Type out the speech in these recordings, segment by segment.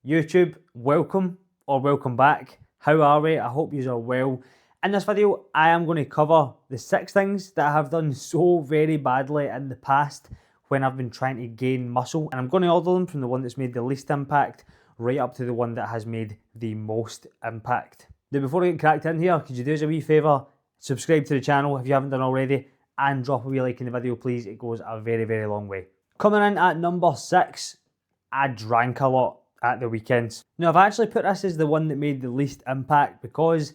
YouTube, welcome or welcome back. How are we? I hope you are well. In this video, I am going to cover the 6 things that I have done so very badly in the past when I've been trying to gain muscle. And I'm going to order them from the one that's made the least impact right up to the one that has made the most impact. Now, before I get cracked in here, could you do us a wee favour? Subscribe to the channel if you haven't done already and drop a wee like in the video, please. It goes a very, very long way. Coming in at number 6, I drank a lot at the weekends. Now, I've actually put this as the one that made the least impact because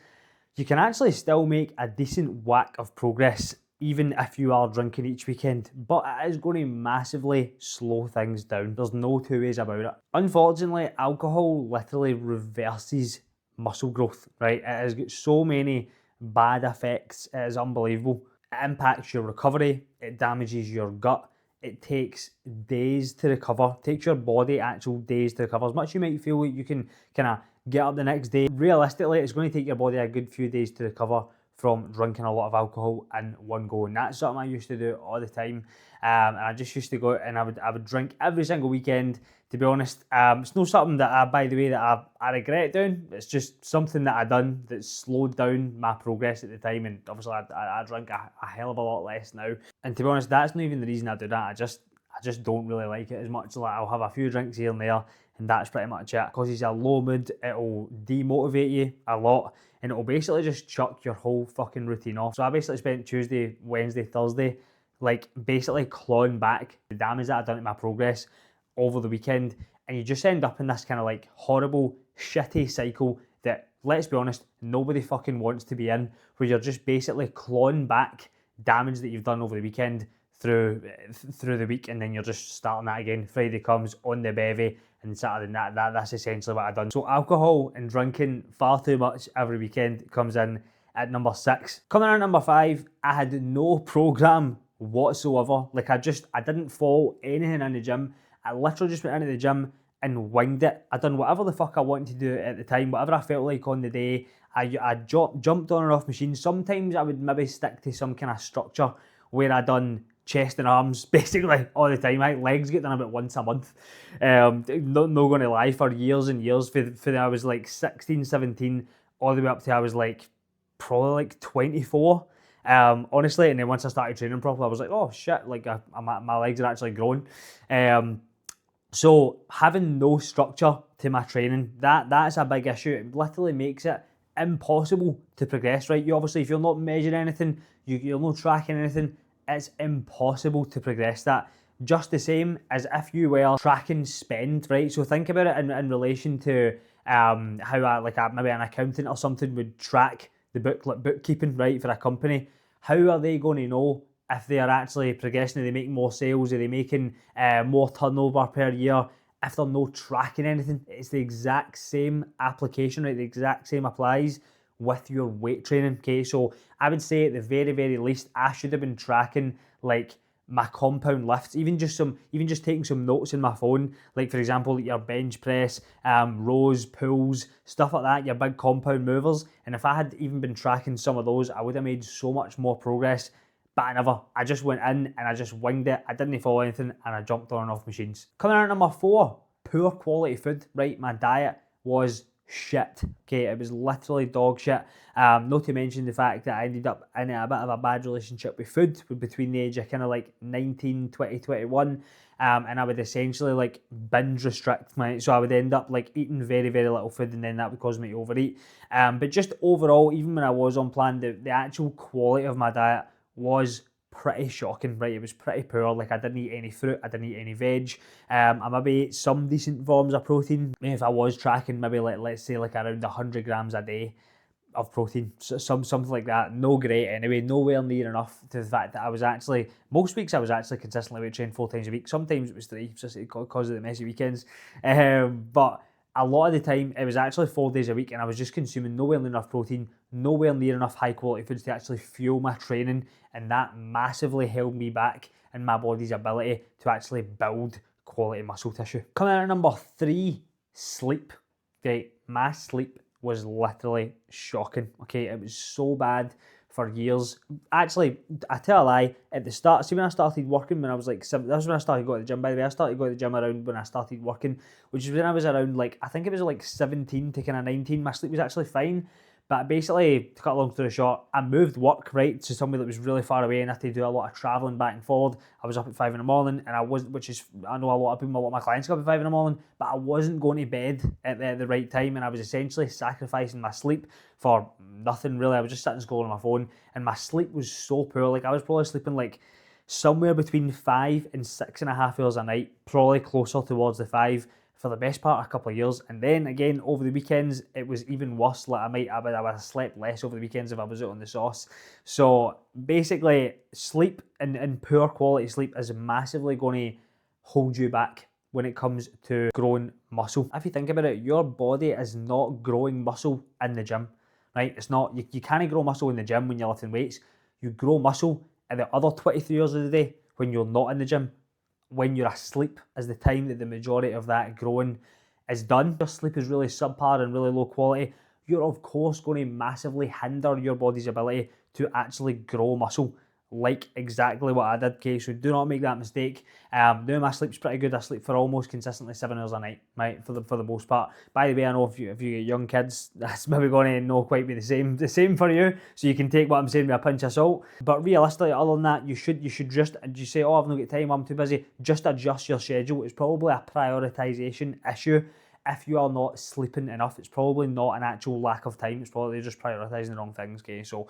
you can actually still make a decent whack of progress even if you are drinking each weekend, but it is going to massively slow things down. There's no two ways about it. Unfortunately, alcohol literally reverses muscle growth, right? It has got so many bad effects, it is unbelievable. It impacts your recovery, it damages your gut, it takes days to recover, takes your body actual days to recover. As much as you might feel like you can kind of get up the next day, realistically, it's going to take your body a good few days to recover from drinking a lot of alcohol in one go. And that's something I used to do all the time. And I just used to go out and I would drink every single weekend, to be honest. It's not something that by the way, that I regret doing. It's just something that I done that slowed down my progress at the time. And obviously I drink a hell of a lot less now. And to be honest, that's not even the reason I do that. I just don't really like it as much. Like, I'll have a few drinks here and there, and that's pretty much it. Because it's a low mood, it'll demotivate you a lot, and it'll basically just chuck your whole fucking routine off. So I basically spent Tuesday, Wednesday, Thursday, like basically clawing back the damage that I'd done to my progress over the weekend, and you just end up in this kind of like horrible, shitty cycle that, let's be honest, nobody fucking wants to be in, where you're just basically clawing back damage that you've done over the weekend through the week, and then you're just starting that again. Friday comes on the bevy, and Saturday that's essentially what I've done. So alcohol and drinking far too much every weekend comes in at number 6. Coming in at number 5, I had no program whatsoever. Like I didn't follow anything in the gym. I literally just went into the gym and winged it. I done whatever the fuck I wanted to do at the time, whatever I felt like on the day. I jumped on and off machines. Sometimes I would maybe stick to some kind of structure where I done chest and arms basically all the time. My legs get done about once a month. Not going to lie, for years and years, for I was like 16, 17, all the way up to I was like probably like 24. Honestly, and then once I started training properly, I was like, oh shit, like my legs are actually growing. So having no structure to my training, that's a big issue. It literally makes it impossible to progress, right? You obviously, if you're not measuring anything, you're not tracking anything, it's impossible to progress that. Just the same as if you were tracking spend, right? So think about it in relation to how maybe an accountant or something would track the bookkeeping, right, for a company. How are they going to know if they are actually progressing? Are they making more sales? Are they making more turnover per year? If they're not tracking anything, it's the exact same application, right? The exact same applies with your weight training. Okay, so I would say at the very, very least, I should have been tracking like my compound lifts, even just taking some notes in my phone, like for example your bench press, rows, pulls, stuff like that, your big compound movers. And if I had even been tracking some of those, I would have made so much more progress. But I never. I just went in and I just winged it. I didn't follow anything and I jumped on and off machines. Coming in at number 4, poor quality food, right? My diet was shit. Okay, it was literally dog shit. Not to mention the fact that I ended up in a bit of a bad relationship with food between the age of kind of like 19, 20, 21. And I would essentially like binge restrict so I would end up like eating very, very little food, and then that would cause me to overeat. But just overall, even when I was on plan, the actual quality of my diet was pretty shocking, right? It was pretty poor. Like I didn't eat any fruit, I didn't eat any veg. I maybe ate some decent forms of protein. If I was tracking, maybe let's say like around 100 grams a day of protein, something like that. No great anyway, nowhere near enough to the fact that I was actually, most weeks I was actually consistently weight training 4 times a week. Sometimes it was 3, just because of the messy weekends. But a lot of the time it was actually 4 days a week, and I was just consuming nowhere near enough protein, nowhere near enough high quality foods to actually fuel my training, and that massively held me back in my body's ability to actually build quality muscle tissue. Coming in at number 3, sleep. Okay, my sleep was literally shocking. Okay, it was so bad for years. Actually, I tell a lie, at the start, see when I started working when I was like 7, that was when I started going to the gym, by the way. I started going to the gym around when I started working, which is when I was around like, I think it was like 17 to kind of 19. My sleep was actually fine. But basically, to cut a long story short, I moved work, right, to somewhere that was really far away and I had to do a lot of travelling back and forward. I was up at 5 in the morning and I wasn't, which is, I know a lot of people, a lot of my clients go up at 5 in the morning, but I wasn't going to bed at the right time and I was essentially sacrificing my sleep for nothing really. I was just sitting scrolling on my phone and my sleep was so poor. Like I was probably sleeping like somewhere between 5 and 6.5 hours a night, probably closer towards the 5 for the best part of a couple of years. And then again, over the weekends, it was even worse. Like I would have slept less over the weekends if I was out on the sauce. So basically, sleep and poor quality sleep is massively going to hold you back when it comes to growing muscle. If you think about it, your body is not growing muscle in the gym, right? It's not, you can't grow muscle in the gym when you're lifting weights. You grow muscle at the other 23 hours of the day when you're not in the gym. When you're asleep is the time that the majority of that growing is done. Your sleep is really subpar and really low quality. You're of course going to massively hinder your body's ability to actually grow muscle, like exactly what I did. Okay, so do not make that mistake. Now my sleep's pretty good. I sleep for almost consistently 7 hours a night, right? For the most part. By the way, I know if you get young kids, that's maybe going to not quite be the same for you. So you can take what I'm saying with a pinch of salt. But realistically, other than that, you should just say, oh, I've not got time, I'm too busy. Just adjust your schedule. It's probably a prioritization issue. If you are not sleeping enough, it's probably not an actual lack of time. It's probably just prioritising the wrong things, okay? So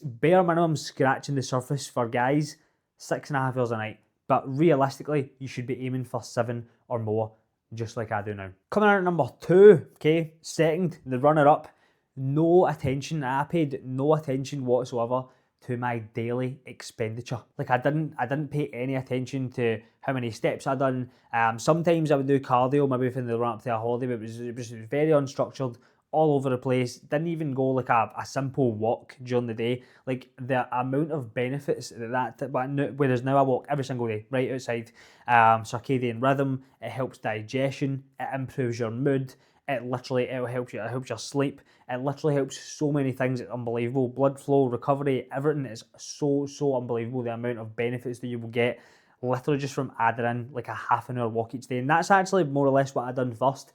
bare minimum scratching the surface for guys, 6.5 hours a night. But realistically, you should be aiming for 7 or more, just like I do now. Coming out at number 2, okay? Second, the runner-up, no attention. I paid no attention whatsoever to my daily expenditure. Like I didn't pay any attention to how many steps I'd done. Sometimes I would do cardio, maybe if in the run up to a holiday, but it was very unstructured, all over the place. Didn't even go like a simple walk during the day. Like the amount of benefits whereas now I walk every single day, right outside. Circadian rhythm, it helps digestion, it improves your mood. It helps your sleep. It literally helps so many things. It's unbelievable. Blood flow, recovery, everything is so unbelievable. The amount of benefits that you will get literally just from adding in like a half an hour walk each day. And that's actually more or less what I done first.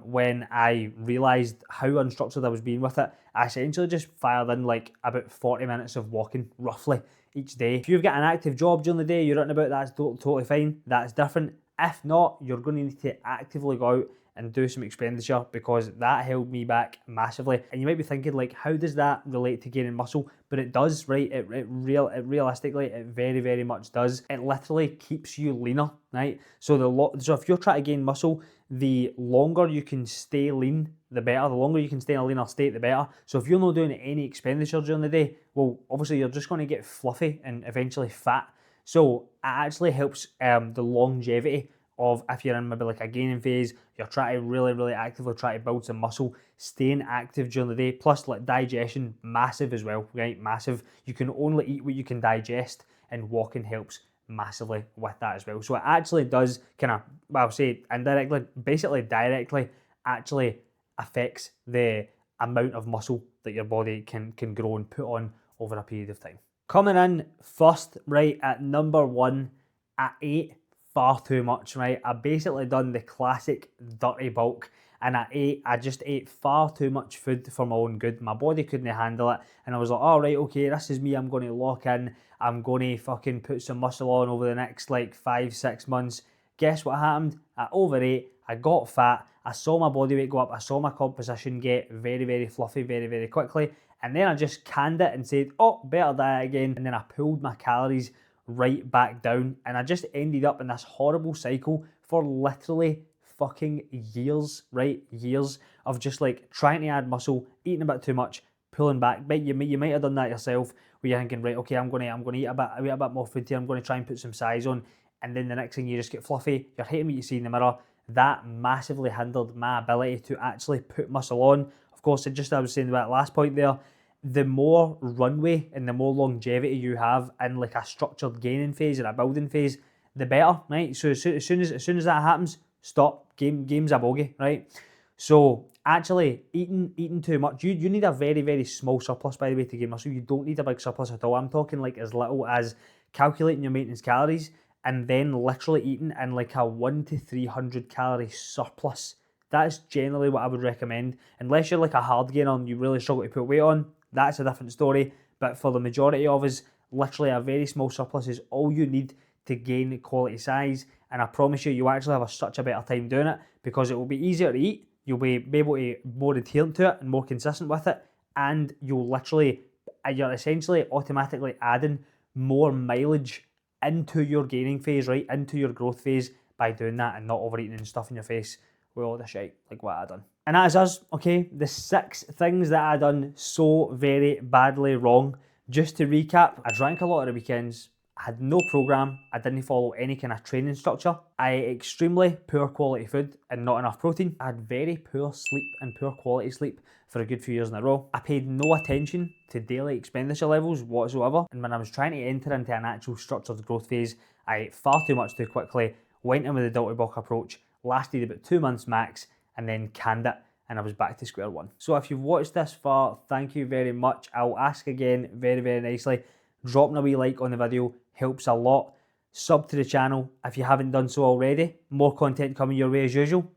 When I realised how unstructured I was being with it, I essentially just fired in like about 40 minutes of walking roughly each day. If you've got an active job during the day, you're out and about, that's totally fine. That's different. If not, you're going to need to actively go out and do some expenditure because that held me back massively. And you might be thinking like, how does that relate to gaining muscle? But it does, right? It realistically, it very much does. It literally keeps you leaner, right? So if you're trying to gain muscle, the longer you can stay lean, the better. The longer you can stay in a leaner state, the better. So if you're not doing any expenditure during the day, well, obviously you're just going to get fluffy and eventually fat. So it actually helps the longevity of if you're in maybe like a gaining phase, you're trying to really actively try to build some muscle, staying active during the day, plus like digestion, massive as well, right? Massive. You can only eat what you can digest, and walking helps massively with that as well. So it actually does kind of, I'll say indirectly, basically directly, actually affects the amount of muscle that your body can grow and put on over a period of time. Coming in first, right, at number 1, I ate far too much, right? I basically done the classic dirty bulk and I just ate far too much food for my own good. My body couldn't handle it and I was like, all right, okay, this is me. I'm going to lock in. I'm going to fucking put some muscle on over the next like 5-6 months. Guess what happened? I overate. I got fat. I saw my body weight go up. I saw my composition get very fluffy very quickly. And then I just canned it and said, oh, better diet again. And then I pulled my calories right back down. And I just ended up in this horrible cycle for literally fucking years, right? Years of just like trying to add muscle, eating a bit too much, pulling back. But you might have done that yourself where you're thinking, right, okay, I'm going to eat a bit more food here. I'm going to try and put some size on. And then the next thing you just get fluffy. You're hating what you see in the mirror. That massively hindered my ability to actually put muscle on. Of course, just as I was saying about that last point there, the more runway and the more longevity you have in like a structured gaining phase or a building phase, the better, right? So as soon as that happens, stop. Game's a bogey, right? So actually eating too much. You need a very, very small surplus, by the way, to gain muscle. You don't need a big surplus at all. I'm talking like as little as calculating your maintenance calories and then literally eating in like a 1 to 300 calorie surplus. That's generally what I would recommend. Unless you're like a hard gainer and you really struggle to put weight on, that's a different story. But for the majority of us, literally a very small surplus is all you need to gain quality size. And I promise you, you'll actually have such a better time doing it because it will be easier to eat. You'll be able to be more adherent to it and more consistent with it. And you're essentially automatically adding more mileage into your gaining phase, right? Into your growth phase by doing that and not overeating and stuffing your face with all the shit like what I done. And that is us, okay? The 6 things that I done so very badly wrong. Just to recap, I drank a lot of the weekends. I had no program. I didn't follow any kind of training structure. I ate extremely poor quality food and not enough protein. I had very poor sleep and poor quality sleep for a good few years in a row. I paid no attention to daily expenditure levels whatsoever. And when I was trying to enter into an actual structured growth phase, I ate far too much too quickly, went in with the Dalton Book approach, lasted about 2 months max, and then canned it. And I was back to square one. So if you've watched this far, thank you very much. I'll ask again very, very nicely. Dropping a wee like on the video helps a lot. Sub to the channel if you haven't done so already. More content coming your way as usual.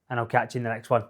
And I'll catch you in the next one.